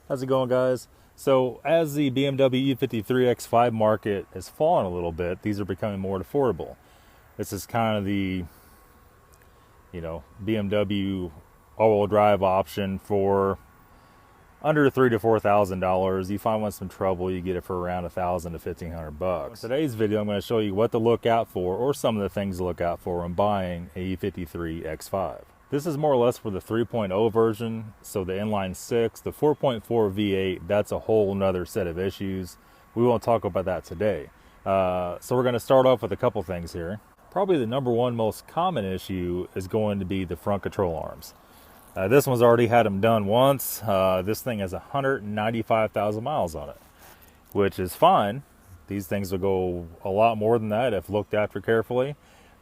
How's it going, guys? So as the BMW E53 X5 market has fallen a little bit, these are becoming more affordable. This is kind of the, BMW all-wheel drive option for under $3,000 to $4,000. You find one some trouble, you get it for around $1,000 to $1,500. In today's video, I'm going to show you what to look out for, or some of the things to look out for when buying a E53 X5. This is more or less for the 3.0 version, so the inline 6, the 4.4 V8, that's a whole nother set of issues. We won't talk about that today. So we're going to start off with a couple things here. Probably the number one most common issue is going to be the front control arms. This one's already had them done once. This thing has 195,000 miles on it, which is fine. These things will go a lot more than that if looked after carefully.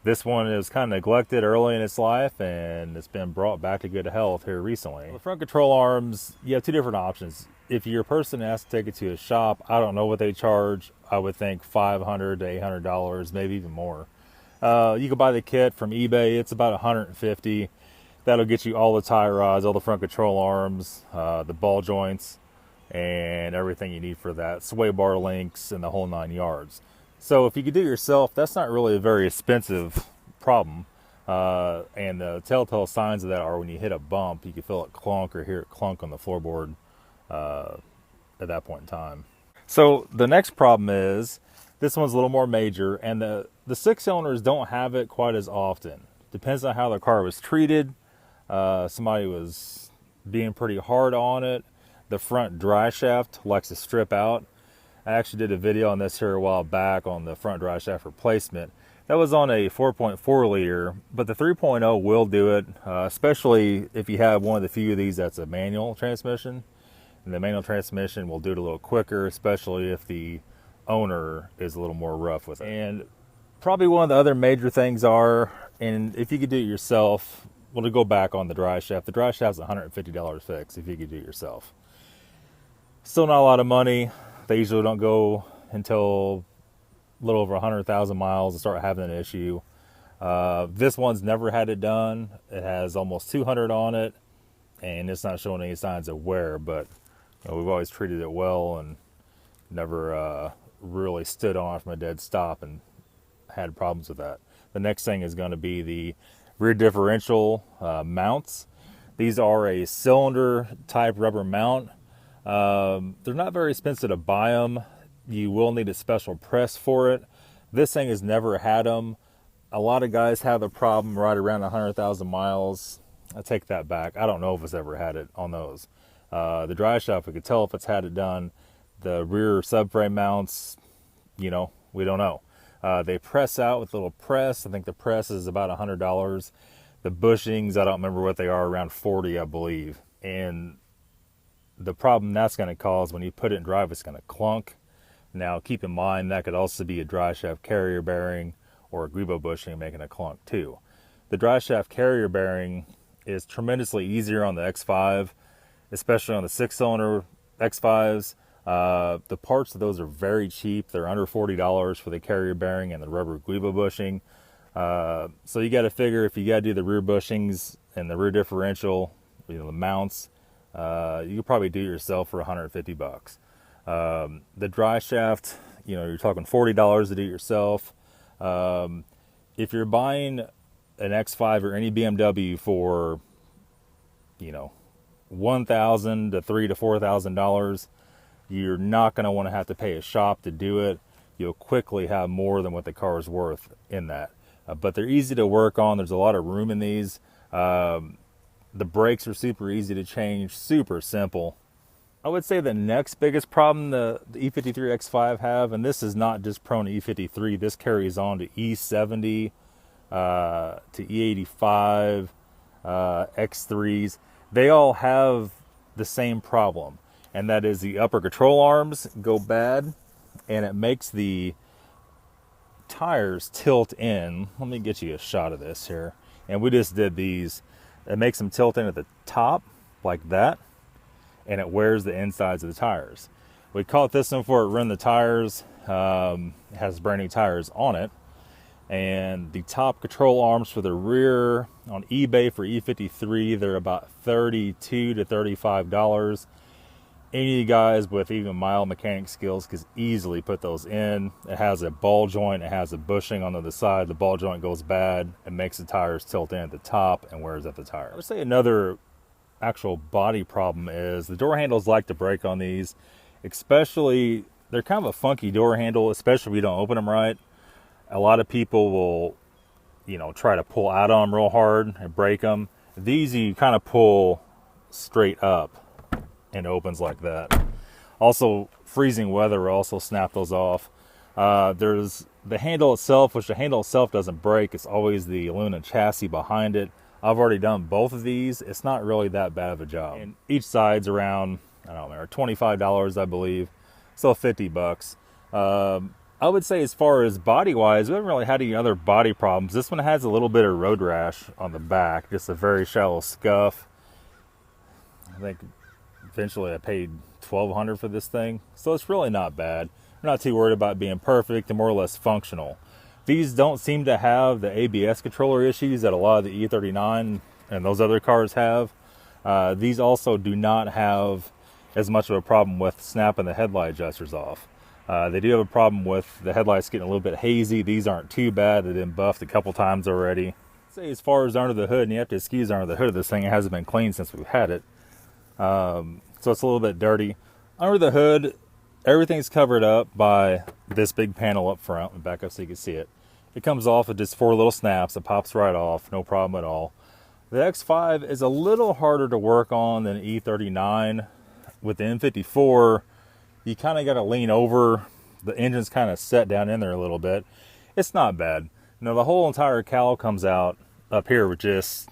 This one is kind of neglected early in its life, and it's been brought back to good health here recently. The front control arms, you have two different options. If your person has to take it to a shop, I don't know what they charge. I would think $500 to $800, maybe even more. You can buy the kit from eBay. It's about $150. That'll get you all the tie rods, all the front control arms, the ball joints, and everything you need for that. Sway bar links and the whole 9 yards. So if you could do it yourself, that's not really a very expensive problem. And the telltale signs of that are when you hit a bump, you can feel it clunk or hear it clunk on the floorboard at that point in time. So the next problem is, this one's a little more major, and the 6-cylinders don't have it quite as often. Depends on how the car was treated. Somebody was being pretty hard on it. The front dry shaft likes to strip out. I actually did a video on this here a while back on the front dry shaft replacement. That was on a 4.4 liter, but the 3.0 will do it, especially if you have one of the few of these that's a manual transmission. And the manual transmission will do it a little quicker, especially if the owner is a little more rough with it. And probably one of the other major things are, and if you could do it yourself, well, to go back on the dry shaft, the dry shaft's $150 fix if you could do it yourself. Still not a lot of money. They usually don't go until a little over 100,000 miles to start having an issue. This one's never had it done. It has almost 200 on it, and it's not showing any signs of wear, but we've always treated it well and never really stood on it from a dead stop and had problems with that. The next thing is going to be the rear differential mounts. These are a cylinder type rubber mount. They're not very expensive to buy them. You will need a special press for it. This thing has never had them. A lot of guys have a problem right around 100,000 miles. I take that back. I don't know if it's ever had it on those. The dry shaft, we could tell if it's had it done. The rear subframe mounts, we don't know. They press out with a little press. I think the press is about $100. The bushings, I don't remember what they are, around 40, I believe. And the problem that's going to cause when you put it in drive, it's going to clunk. Now, keep in mind, that could also be a dry shaft carrier bearing or a grebo bushing making a clunk too. The dry shaft carrier bearing is tremendously easier on the X5, especially on the 6-cylinder X5s. The parts of those are very cheap. They're under $40 for the carrier bearing and the rubber grebo bushing. So you got to figure, if you got to do the rear bushings and the rear differential, the mounts, you could probably do it yourself for $150. The dry shaft, you're talking $40 to do it yourself. If you're buying an X5 or any BMW for, $1,000 to $3,000 to $4,000, you're not going to want to have to pay a shop to do it. You'll quickly have more than what the car is worth in that. But they're easy to work on. There's a lot of room in these. The brakes are super easy to change, super simple. I would say the next biggest problem the E53 X5 have, and this is not just prone to E53, this carries on to E70, to E85, X3s. They all have the same problem, and that is the upper control arms go bad, and it makes the tires tilt in. Let me get you a shot of this here. And we just did these. It makes them tilt in at the top like that, and it wears the insides of the tires. We caught this one before it ruined the tires. It has brand new tires on it, and the top control arms for the rear on eBay for E53, they're about $32 to $35. any of you guys with even mild mechanic skills could easily put those in. It has a ball joint, it has a bushing on the other side. The ball joint goes bad, it makes the tires tilt in at the top and wears at the tire. I would say another actual body problem is the door handles like to break on these, especially they're kind of a funky door handle, especially if you don't open them right. A lot of people will, you know, try to pull out on them real hard and break them. These you kind of pull straight up and opens like that. Also, freezing weather will also snap those off. There's the handle itself, which the handle itself doesn't break. It's always the aluminum chassis behind it. I've already done both of these. It's not really that bad of a job. And each side's around, I don't know, $25, I believe. So $50. I would say as far as body-wise, we haven't really had any other body problems. This one has a little bit of road rash on the back, just a very shallow scuff. I think eventually I paid $1,200 for this thing, so it's really not bad. I'm not too worried about being perfect. They're more or less functional. These don't seem to have the ABS controller issues that a lot of the E39 and those other cars have. These also do not have as much of a problem with snapping the headlight adjusters off. They do have a problem with the headlights getting a little bit hazy. These aren't too bad. They've been buffed a couple times already. Say as far as under the hood, and you have to excuse under the hood of this thing, it hasn't been cleaned since we've had it. So it's a little bit dirty. Under the hood, everything's covered up by this big panel up front. And back up so you can see it. It comes off with just 4 little snaps. It pops right off, no problem at all. The X5 is a little harder to work on than E39. With the M54, you kind of got to lean over. The engine's kind of set down in there a little bit. It's not bad. Now the whole entire cowl comes out up here with just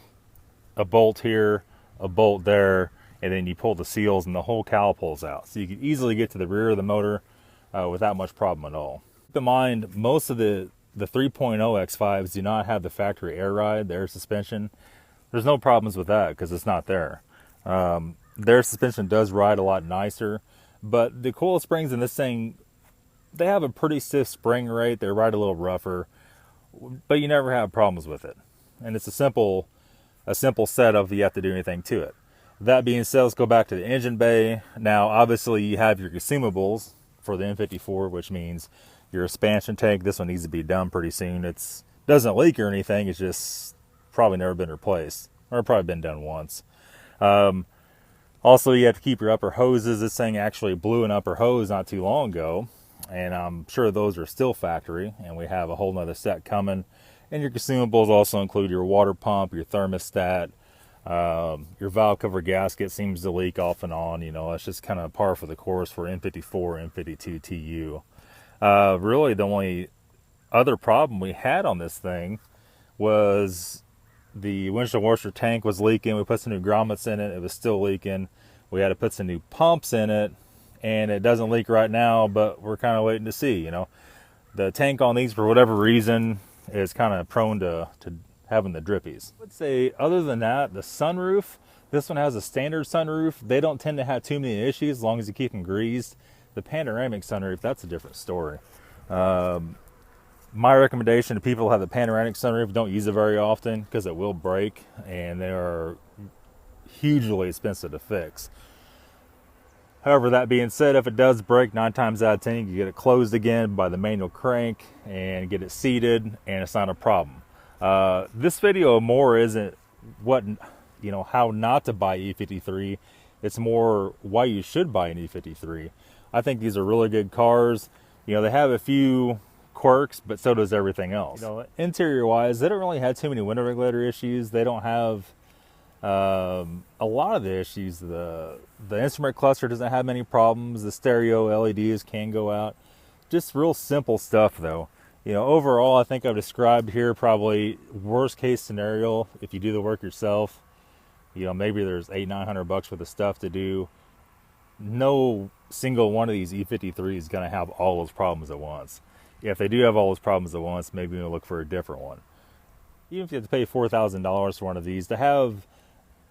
a bolt here, a bolt there, and then you pull the seals and the whole cowl pulls out. So you can easily get to the rear of the motor without much problem at all. Keep in mind, most of the 3.0 X5s do not have the factory air ride, the air suspension. There's no problems with that because it's not there. Their suspension does ride a lot nicer, but the coil springs in this thing, they have a pretty stiff spring rate. They ride a little rougher, but you never have problems with it. And it's a simple setup. You have to do anything to it. That being said, let's go back to the engine bay. Now, obviously, you have your consumables for the M54, which means your expansion tank. This one needs to be done pretty soon. It doesn't leak or anything. It's just probably never been replaced, or probably been done once. Also, you have to keep your upper hoses. This thing actually blew an upper hose not too long ago, and I'm sure those are still factory, and we have a whole nother set coming. And your consumables also include your water pump, your thermostat, your valve cover gasket seems to leak off and on. You know, that's just kind of par for the course for M54, M52 TU. Really, the only other problem we had on this thing was the windshield washer tank was leaking. We put some new grommets in it. It was still leaking. We had to put some new pumps in it, and it doesn't leak right now, but we're kind of waiting to see. You know, the tank on these, for whatever reason, is kind of prone to having the drippies. I would say, other than that, the sunroof, this one has a standard sunroof. They don't tend to have too many issues as long as you keep them greased. The panoramic sunroof, that's a different story. My recommendation to people who have the panoramic sunroof, don't use it very often because it will break, and they are hugely expensive to fix. However, that being said, if it does break, 9 times out of 10, you can get it closed again by the manual crank and get it seated, and it's not a problem. This video more isn't how not to buy E53. It's more why you should buy an E53. I think these are really good cars. You know, they have a few quirks, but so does everything else. You know, interior wise, they don't really have too many window regulator issues. They don't have a lot of the issues. The instrument cluster doesn't have many problems. The stereo LEDs can go out. Just real simple stuff though. You know, overall, I think I've described here probably worst case scenario if you do the work yourself. You know, maybe there's $800-900 worth of stuff to do. No single one of these E53 is going to have all those problems at once. If they do have all those problems at once, maybe we'll look for a different one. Even if you have to pay $4,000 for one of these, to have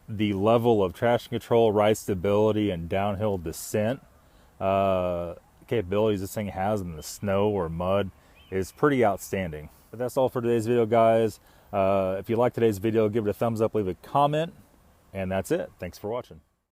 the level of traction control, ride stability, and downhill descent capabilities this thing has in the snow or mud is pretty outstanding. But that's all for today's video, guys. If you like today's video, give it a thumbs up, leave a comment, and that's it. Thanks for watching.